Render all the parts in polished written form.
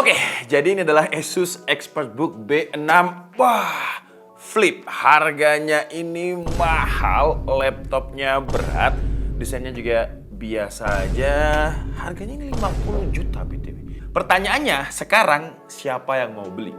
Oke, jadi ini adalah Asus ExpertBook B6. Wah, flip. Harganya ini mahal, laptopnya berat, desainnya juga biasa aja. Harganya ini 50 juta BTW. Pertanyaannya, sekarang siapa yang mau beli?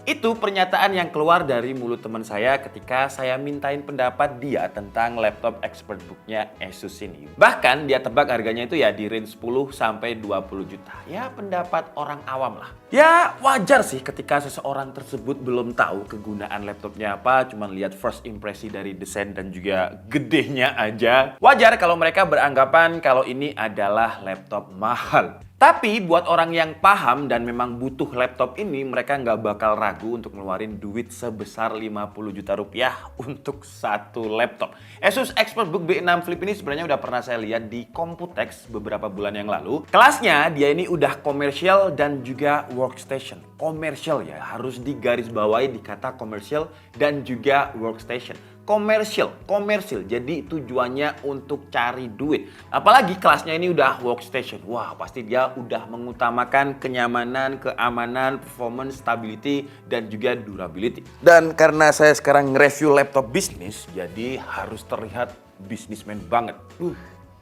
Itu pernyataan yang keluar dari mulut teman saya ketika saya mintain pendapat dia tentang laptop ExpertBook-nya Asus ini. Bahkan dia tebak harganya itu ya di range 10 sampai 20 juta. Ya pendapat orang awam lah. Ya wajar sih ketika seseorang tersebut belum tahu kegunaan laptopnya apa, cuman lihat first impresi dari desain dan juga gedenya aja. Wajar kalau mereka beranggapan kalau ini adalah laptop mahal. Tapi buat orang yang paham dan memang butuh laptop ini, mereka nggak bakal ragu untuk ngeluarin duit sebesar 50 juta rupiah untuk satu laptop. Asus ExpertBook B6 Flip ini sebenarnya udah pernah saya lihat di Computex beberapa bulan yang lalu. Kelasnya dia ini udah komersial dan juga workstation. Komersial ya, harus digarisbawahi di kata komersial dan juga workstation. Komersial, jadi tujuannya untuk cari duit. Apalagi kelasnya ini udah workstation. Wah, pasti dia udah mengutamakan kenyamanan, keamanan, performance, stability, dan juga durability. Dan karena saya sekarang nge-review laptop bisnis, jadi harus terlihat bisnismen banget.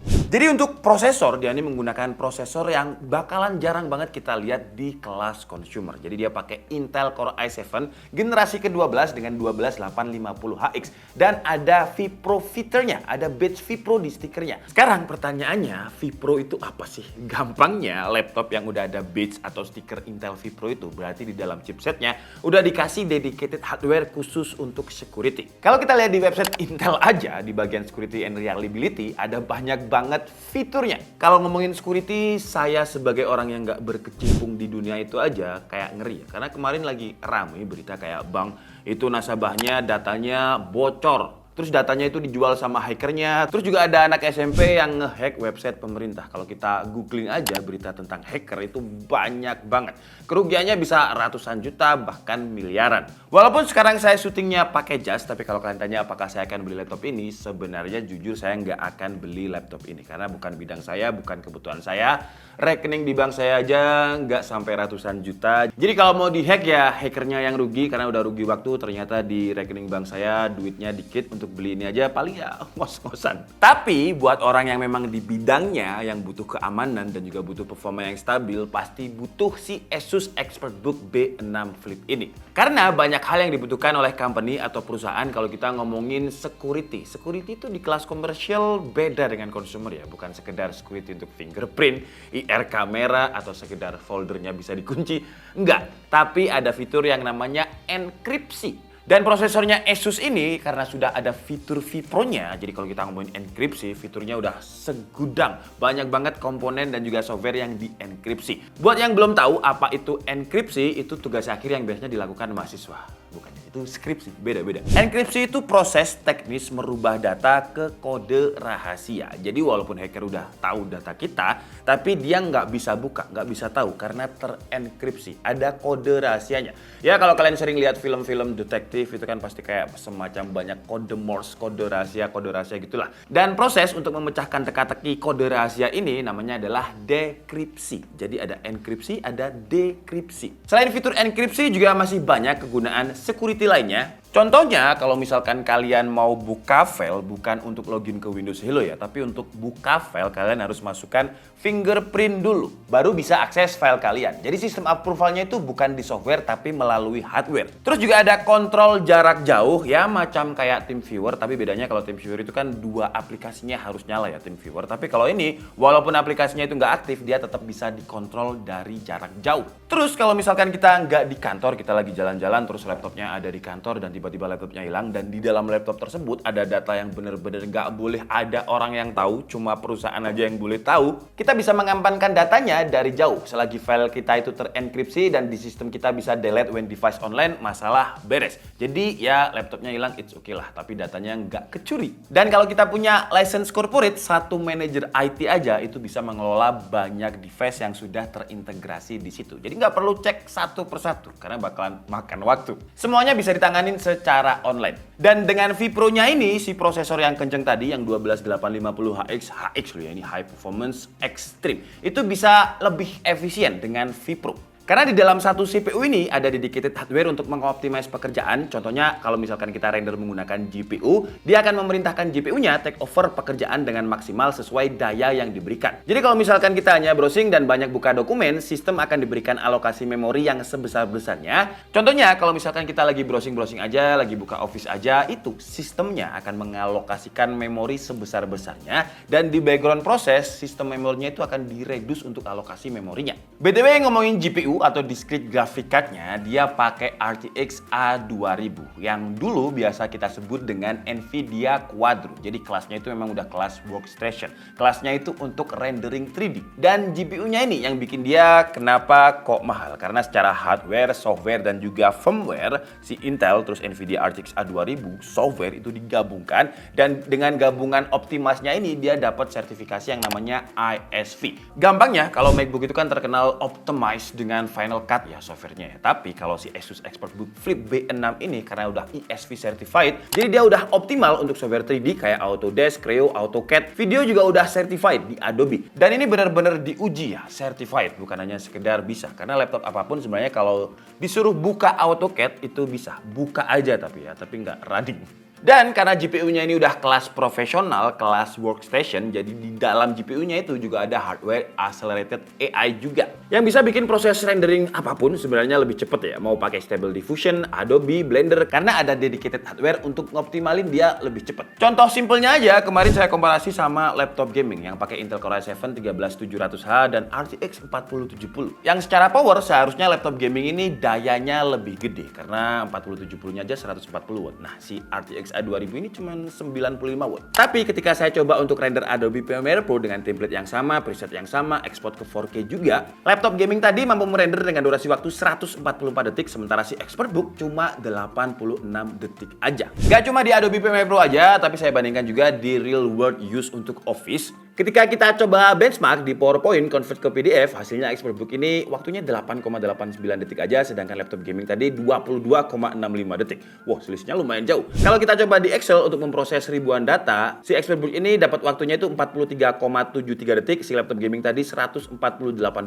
Jadi untuk prosesor, dia ini menggunakan prosesor yang bakalan jarang banget kita lihat di kelas consumer. Jadi dia pakai Intel Core i7 generasi ke-12 dengan 12850HX. Dan ada vPro feature-nya, ada badge vPro di stikernya. Sekarang pertanyaannya, vPro itu apa sih? Gampangnya, laptop yang udah ada badge atau stiker Intel vPro itu berarti di dalam chipsetnya udah dikasih dedicated hardware khusus untuk security. Kalau kita lihat di website Intel aja, di bagian security and reliability, ada banyak banget fiturnya. Kalau ngomongin security, saya sebagai orang yang nggak berkecimpung di dunia itu aja kayak ngeri ya. Karena kemarin lagi rame berita kayak bank itu nasabahnya datanya bocor. Terus datanya itu dijual sama hackernya. Terus juga ada anak SMP yang ngehack website pemerintah. Kalau kita googling aja berita tentang hacker itu banyak banget. Kerugiannya bisa ratusan juta bahkan miliaran. Walaupun sekarang saya syutingnya pakai jas, tapi kalau kalian tanya apakah saya akan beli laptop ini, sebenarnya jujur saya nggak akan beli laptop ini. Karena bukan bidang saya, bukan kebutuhan saya. Rekening di bank saya aja nggak sampai ratusan juta. Jadi kalau mau dihack ya hackernya yang rugi karena udah rugi waktu. Ternyata di rekening bank saya duitnya dikit untuk beli ini aja paling ya ngos-ngosan. Tapi buat orang yang memang di bidangnya yang butuh keamanan dan juga butuh performa yang stabil, pasti butuh si Asus ExpertBook B6 Flip ini. Karena banyak hal yang dibutuhkan oleh company atau perusahaan kalau kita ngomongin security. Security itu di kelas komersial beda dengan consumer ya, bukan sekedar security untuk fingerprint, IR kamera atau sekedar foldernya bisa dikunci. Enggak, tapi ada fitur yang namanya enkripsi. Dan prosesornya Asus ini karena sudah ada fitur vPro-nya, jadi kalau kita ngomongin enkripsi, fiturnya udah segudang. Banyak banget komponen dan juga software yang dienkripsi. Buat yang belum tahu apa itu enkripsi, itu tugas akhir yang biasanya dilakukan mahasiswa. Bukannya itu skripsi, beda-beda. Enkripsi itu proses teknis merubah data ke kode rahasia. Jadi walaupun hacker udah tahu data kita, tapi dia nggak bisa buka, nggak bisa tahu karena terenkripsi. Ada kode rahasianya. Ya kalau kalian sering lihat film-film detektif itu kan pasti kayak semacam banyak kode Morse, kode rahasia gitulah. Dan proses untuk memecahkan teka-teki kode rahasia ini namanya adalah dekripsi. Jadi ada enkripsi, ada dekripsi. Selain fitur enkripsi juga masih banyak kegunaan security lainnya. Contohnya kalau misalkan kalian mau buka file bukan untuk login ke Windows Hello ya, tapi untuk buka file kalian harus masukkan fingerprint dulu, baru bisa akses file kalian. Jadi sistem approvalnya itu bukan di software tapi melalui hardware. Terus juga ada kontrol jarak jauh ya, macam kayak TeamViewer, tapi bedanya kalau TeamViewer itu kan dua aplikasinya harus nyala ya TeamViewer. Tapi kalau ini walaupun aplikasinya itu nggak aktif, dia tetap bisa dikontrol dari jarak jauh. Terus kalau misalkan kita nggak di kantor, kita lagi jalan-jalan terus laptopnya ada di kantor dan tiba-tiba laptopnya hilang dan di dalam laptop tersebut ada data yang bener-bener nggak boleh ada orang yang tahu, cuma perusahaan aja yang boleh tahu, kita bisa mengamankan datanya dari jauh. Selagi file kita itu terenkripsi dan di sistem kita bisa delete when device online, masalah beres. Jadi ya laptopnya hilang, it's okay lah, tapi datanya nggak kecuri. Dan kalau kita punya license corporate, satu manajer IT aja itu bisa mengelola banyak device yang sudah terintegrasi di situ. Jadi nggak perlu cek satu persatu karena bakalan makan waktu. Semuanya bisa ditanganin secara online. Dan dengan vPro-nya ini, si prosesor yang kenceng tadi, yang 12850HX, HX loh ya, ini High Performance Extreme, itu bisa lebih efisien dengan vPro. Karena di dalam satu CPU ini ada dedicated hardware untuk mengoptimize pekerjaan. Contohnya kalau misalkan kita render menggunakan GPU, dia akan memerintahkan GPU-nya take over pekerjaan dengan maksimal sesuai daya yang diberikan. Jadi kalau misalkan kita hanya browsing dan banyak buka dokumen, sistem akan diberikan alokasi memori yang sebesar-besarnya. Contohnya kalau misalkan kita lagi browsing-browsing aja, lagi buka Office aja, itu sistemnya akan mengalokasikan memori sebesar-besarnya, dan di background proses, sistem memorinya itu akan direduce untuk alokasi memorinya. BTW ngomongin GPU atau discrete graphic card-nya, dia pakai RTX A2000 yang dulu biasa kita sebut dengan Nvidia Quadro. Jadi kelasnya itu memang udah kelas workstation. Kelasnya itu untuk rendering 3D. Dan GPU-nya ini yang bikin dia kenapa kok mahal? Karena secara hardware, software, dan juga firmware, si Intel terus Nvidia RTX A2000 software itu digabungkan, dan dengan gabungan Optimus-nya ini dia dapat sertifikasi yang namanya ISV. Gampangnya kalau MacBook itu kan terkenal optimize dengan Final Cut ya softwarenya ya. Tapi kalau si Asus ExpertBook Flip B6 ini karena udah ESV certified, jadi dia udah optimal untuk software 3D kayak Autodesk, Creo, AutoCAD. Video juga udah certified di Adobe. Dan ini benar-benar diuji ya, certified, bukan hanya sekedar bisa. Karena laptop apapun sebenarnya kalau disuruh buka AutoCAD itu bisa. Buka aja tapi nggak running. Dan karena GPU-nya ini udah kelas profesional, kelas workstation, jadi di dalam GPU-nya itu juga ada hardware accelerated AI juga, yang bisa bikin proses rendering apapun sebenarnya lebih cepet ya. Mau pakai Stable Diffusion, Adobe, Blender, karena ada dedicated hardware untuk ngoptimalin dia lebih cepet. Contoh simpelnya aja, kemarin saya komparasi sama laptop gaming yang pakai Intel Core i7 13700H dan RTX 4070. Yang secara power seharusnya laptop gaming ini dayanya lebih gede, karena 4070-nya aja 140 watt. Nah, si RTX A2000 ini cuma 95 watt. Tapi ketika saya coba untuk render Adobe Premiere Pro dengan template yang sama, preset yang sama, export ke 4K juga, laptop gaming tadi mampu merender dengan durasi waktu 144 detik, sementara si ExpertBook cuma 86 detik aja. Gak cuma di Adobe Premiere Pro aja, tapi saya bandingkan juga di real world use untuk Office. Ketika kita coba benchmark di PowerPoint convert ke PDF, hasilnya ExpertBook ini waktunya 8,89 detik aja, sedangkan laptop gaming tadi 22,65 detik. Wah, selisihnya lumayan jauh. Kalau kita coba di Excel untuk memproses ribuan data, si ExpertBook ini dapat waktunya itu 43,73 detik, si laptop gaming tadi 148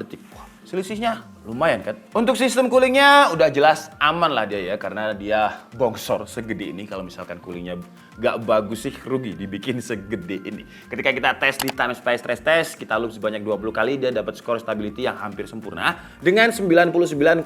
detik. Wah, selisihnya lumayan kan? Untuk sistem coolingnya udah jelas aman lah dia ya, karena dia bongsor segede ini. Kalau misalkan coolingnya gak bagus sih rugi dibikin segede ini. Ketika kita tes di time space stress test, kita loop sebanyak 20 kali, dia dapat skor stability yang hampir sempurna dengan 99,1%.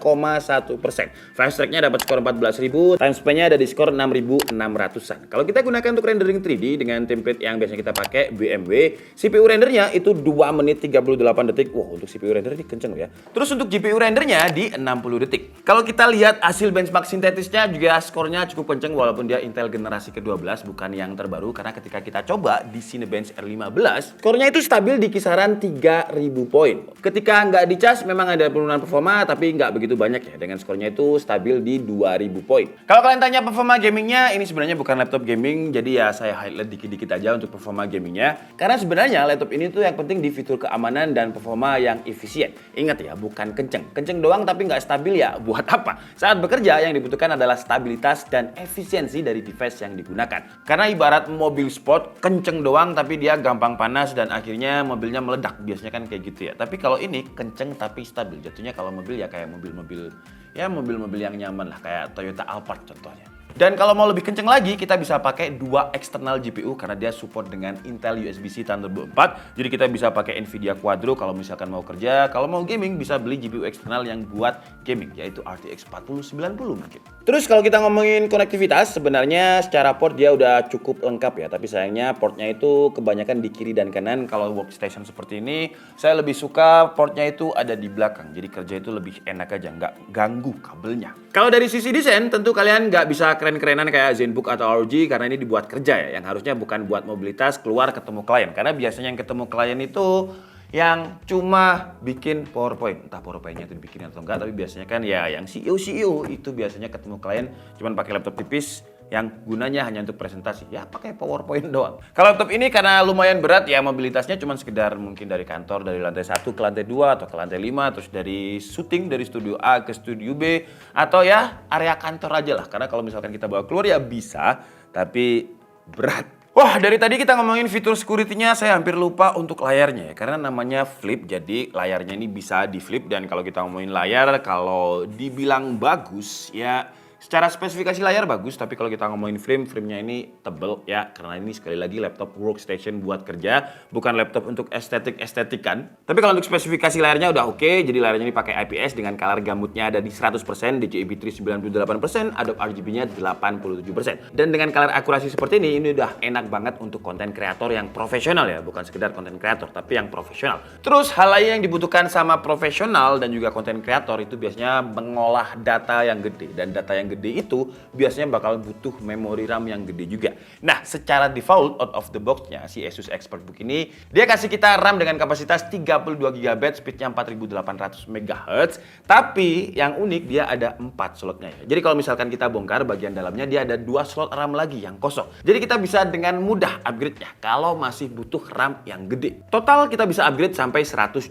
Flash track-nya dapat skor 14.000, time span-nya ada di skor 6.600-an. Kalau kita gunakan untuk rendering 3D dengan template yang biasanya kita pakai BMW, CPU rendernya itu 2 menit 38 detik. Wah, untuk CPU render ini kenceng ya. Terus untuk GPU rendernya di 60 detik. Kalau kita lihat hasil benchmark sintetisnya juga skornya cukup kenceng walaupun dia Intel generasi ke-12, bukan yang terbaru, karena ketika kita coba di Cinebench R15, skornya itu stabil di kisaran 3000 poin. Ketika nggak dicas memang ada penurunan performa, tapi nggak begitu banyak ya, dengan skornya itu stabil di 2000 poin. Kalau kalian tanya performa gamingnya, ini sebenarnya bukan laptop gaming, jadi ya saya highlight dikit-dikit aja untuk performa gamingnya. Karena sebenarnya laptop ini tuh yang penting di fitur keamanan dan performa yang efisien. Ingat ya, bukan kenceng. Kenceng doang tapi nggak stabil ya buat apa? Saat bekerja yang dibutuhkan adalah stabilitas dan efisiensi dari device yang digunakan. Karena ibarat mobil sport, kenceng doang tapi dia gampang panas dan akhirnya mobilnya meledak. Biasanya kan kayak gitu ya. Tapi kalau ini kenceng tapi stabil. Jatuhnya kalau mobil ya kayak mobil-mobil yang nyaman lah, kayak Toyota Alphard contohnya. Dan kalau mau lebih kenceng lagi, kita bisa pakai dua eksternal GPU karena dia support dengan Intel USB-C Thunderbolt 4. Jadi kita bisa pakai Nvidia Quadro kalau misalkan mau kerja. Kalau mau gaming bisa beli GPU eksternal yang buat gaming, yaitu RTX 4090 mungkin. Terus kalau kita ngomongin konektivitas, sebenarnya secara port dia udah cukup lengkap ya. Tapi sayangnya portnya itu kebanyakan di kiri dan kanan. Kalau workstation seperti ini, saya lebih suka portnya itu ada di belakang. Jadi kerja itu lebih enak aja, nggak ganggu kabelnya. Kalau dari sisi desain, tentu kalian nggak bisa keren-kerenan kayak ZenBook atau ROG karena ini dibuat kerja ya, yang harusnya bukan buat mobilitas keluar ketemu klien. Karena biasanya yang ketemu klien itu yang cuma bikin PowerPoint, entah PowerPoint-nya itu dibikin atau enggak, tapi biasanya kan ya yang CEO itu biasanya ketemu klien cuman pakai laptop tipis, yang gunanya hanya untuk presentasi. Ya pakai PowerPoint doang. Kalau laptop ini karena lumayan berat ya, mobilitasnya cuma sekedar mungkin dari kantor, dari lantai 1 ke lantai 2 atau ke lantai 5, terus dari syuting dari studio A ke studio B, atau ya area kantor aja lah. Karena kalau misalkan kita bawa keluar ya bisa, tapi berat. Wah, dari tadi kita ngomongin fitur security-nya, saya hampir lupa untuk layarnya ya. Karena namanya flip, jadi layarnya ini bisa di flip. Dan kalau kita ngomongin layar, kalau dibilang bagus ya secara spesifikasi layar bagus. Tapi kalau kita ngomongin frame-nya ini tebel ya. Karena ini sekali lagi laptop workstation buat kerja, bukan laptop untuk estetik-estetikan. Tapi kalau untuk spesifikasi layarnya udah oke. Jadi layarnya ini pakai IPS dengan color gamutnya ada di 100%, DCI-B3 98%, Adobe RGB-nya 87%. Dan dengan color akurasi seperti ini udah enak banget untuk konten kreator yang profesional ya. Bukan sekedar konten kreator, tapi yang profesional. Terus hal lain yang dibutuhkan sama profesional dan juga konten kreator itu biasanya mengolah data yang gede. Dan data yang gede itu biasanya bakal butuh memori RAM yang gede juga. Nah, secara default out of the box-nya si Asus ExpertBook ini dia kasih kita RAM dengan kapasitas 32 GB, speed-nya 4800 MHz. Tapi yang unik dia ada 4 slotnya ya. Jadi kalau misalkan kita bongkar bagian dalamnya dia ada 2 slot RAM lagi yang kosong. Jadi kita bisa dengan mudah upgrade-nya kalau masih butuh RAM yang gede. Total kita bisa upgrade sampai 128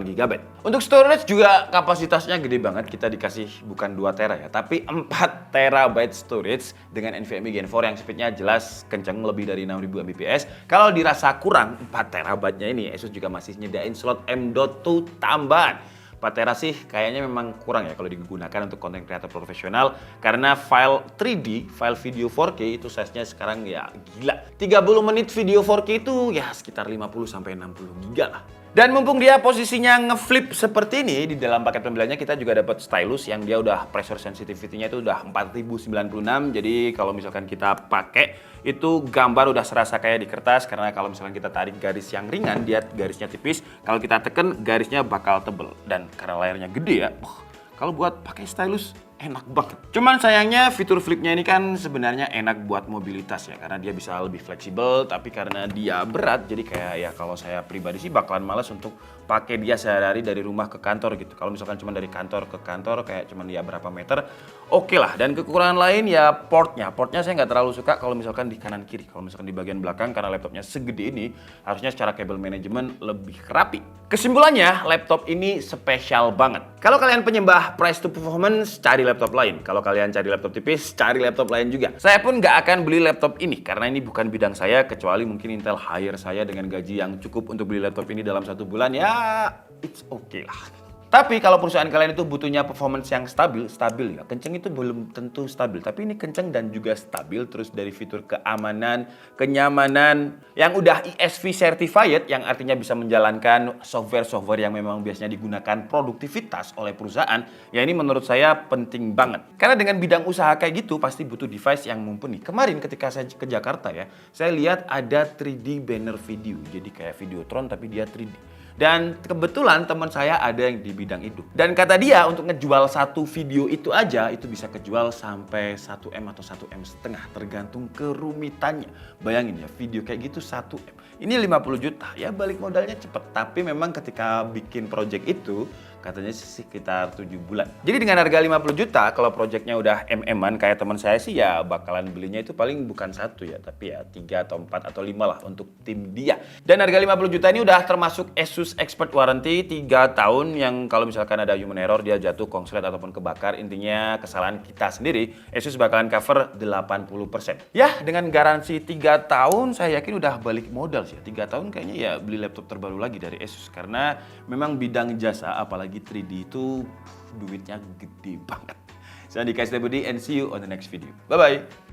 GB. Untuk storage juga kapasitasnya gede banget. Kita dikasih bukan 2 tera ya, tapi 4 terabyte storage dengan NVMe Gen 4 yang speednya jelas kenceng lebih dari 6000 Mbps. Kalau dirasa kurang 4 terabyte-nya ini, Asus juga masih nyediain slot M.2 tambahan. 4 tera sih kayaknya memang kurang ya kalau digunakan untuk konten kreator profesional karena file 3D, file video 4K itu size-nya sekarang ya gila. 30 menit video 4K itu ya sekitar 50 sampai 60 giga lah. Dan mumpung dia posisinya ngeflip seperti ini, di dalam paket pembeliannya kita juga dapat stylus yang dia udah pressure sensitivity-nya itu udah 4096. Jadi kalau misalkan kita pakai itu gambar udah serasa kayak di kertas karena kalau misalkan kita tarik garis yang ringan, dia garisnya tipis. Kalau kita tekan garisnya bakal tebel dan karena layarnya gede ya. Kalau buat pakai stylus enak banget. Cuman sayangnya fitur flipnya ini kan sebenarnya enak buat mobilitas ya karena dia bisa lebih fleksibel, tapi karena dia berat jadi kayak ya kalau saya pribadi sih bakalan males untuk pakai dia sehari-hari dari rumah ke kantor gitu. Kalau misalkan cuma dari kantor ke kantor kayak cuman ya berapa meter, oke lah. Dan kekurangan lain ya portnya saya nggak terlalu suka kalau misalkan di kanan kiri. Kalau misalkan di bagian belakang karena laptopnya segede ini harusnya secara kabel manajemen lebih rapi. Kesimpulannya laptop ini spesial banget. Kalau kalian penyembah price to performance, cari laptop lain. Kalau kalian cari laptop tipis, cari laptop lain juga. Saya pun nggak akan beli laptop ini karena ini bukan bidang saya, kecuali mungkin Intel hire saya dengan gaji yang cukup untuk beli laptop ini dalam 1 bulan. Ya, it's okay lah. Tapi kalau perusahaan kalian itu butuhnya performance yang stabil ya. Kenceng itu belum tentu stabil, tapi ini kenceng dan juga stabil. Terus dari fitur keamanan, kenyamanan yang udah ESV certified, yang artinya bisa menjalankan software-software yang memang biasanya digunakan produktivitas oleh perusahaan. Ya ini menurut saya penting banget. Karena dengan bidang usaha kayak gitu pasti butuh device yang mumpuni. Kemarin ketika saya ke Jakarta ya, saya lihat ada 3D banner video. Jadi kayak Videotron tapi dia 3D. Dan kebetulan teman saya ada yang di bidang itu. Dan kata dia untuk ngejual satu video itu aja itu bisa kejual sampai 1M atau 1M setengah tergantung kerumitannya. Bayangin ya video kayak gitu 1M. Ini 50 juta ya balik modalnya cepet. Tapi memang ketika bikin project itu katanya sekitar 7 bulan. Jadi dengan harga 50 juta kalau projectnya udah MM-an kayak teman saya sih ya bakalan belinya itu paling bukan 1 ya. Tapi ya 3 atau 4 atau 5 lah untuk tim dia. Dan harga 50 juta ini udah termasuk Asus Expert Warranty 3 tahun yang kalau misalkan ada human error dia jatuh konslet ataupun kebakar intinya kesalahan kita sendiri Asus bakalan cover 80%. Ya dengan garansi 3 tahun saya yakin udah balik modal sih. 3 tahun kayaknya ya beli laptop terbaru lagi dari Asus karena memang bidang jasa apalagi 3D itu duitnya gede banget. Saya Dika Budi and see you on the next video. Bye bye.